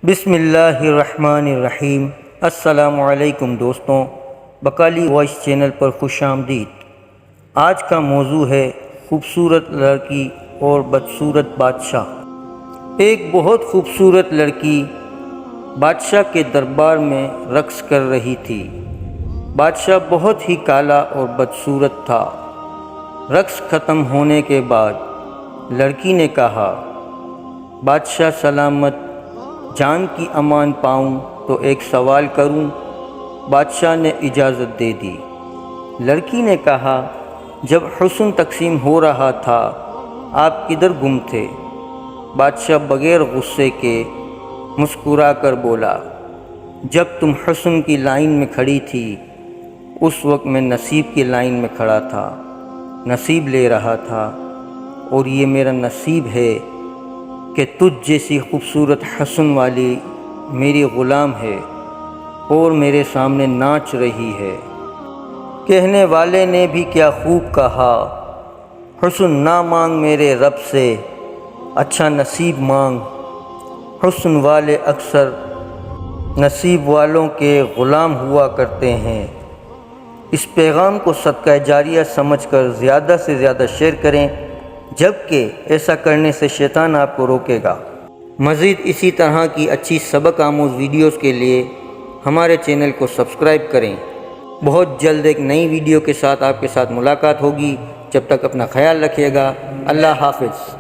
بسم اللہ الرحمن الرحیم۔ السلام علیکم دوستوں، بقالی وائس چینل پر خوش آمدید۔ آج کا موضوع ہے خوبصورت لڑکی اور بدصورت بادشاہ۔ ایک بہت خوبصورت لڑکی بادشاہ کے دربار میں رقص کر رہی تھی۔ بادشاہ بہت ہی کالا اور بدصورت تھا۔ رقص ختم ہونے کے بعد لڑکی نے کہا، بادشاہ سلامت، جان کی امان پاؤں تو ایک سوال کروں؟ بادشاہ نے اجازت دے دی۔ لڑکی نے کہا، جب حسن تقسیم ہو رہا تھا آپ کدھر گم تھے؟ بادشاہ بغیر غصے کے مسکرا کر بولا، جب تم حسن کی لائن میں کھڑی تھی اس وقت میں نصیب کی لائن میں کھڑا تھا، نصیب لے رہا تھا، اور یہ میرا نصیب ہے کہ تجھ جیسی خوبصورت حسن والی میری غلام ہے اور میرے سامنے ناچ رہی ہے۔ کہنے والے نے بھی کیا خوب کہا، حسن نہ مانگ میرے رب سے، اچھا نصیب مانگ۔ حسن والے اکثر نصیب والوں کے غلام ہوا کرتے ہیں۔ اس پیغام کو صدقہ جاریہ سمجھ کر زیادہ سے زیادہ شیئر کریں، جبکہ ایسا کرنے سے شیطان آپ کو روکے گا۔ مزید اسی طرح کی اچھی سبق آموز ویڈیوز کے لیے ہمارے چینل کو سبسکرائب کریں۔ بہت جلد ایک نئی ویڈیو کے ساتھ آپ کے ساتھ ملاقات ہوگی۔ جب تک اپنا خیال رکھیے گا۔ اللہ حافظ۔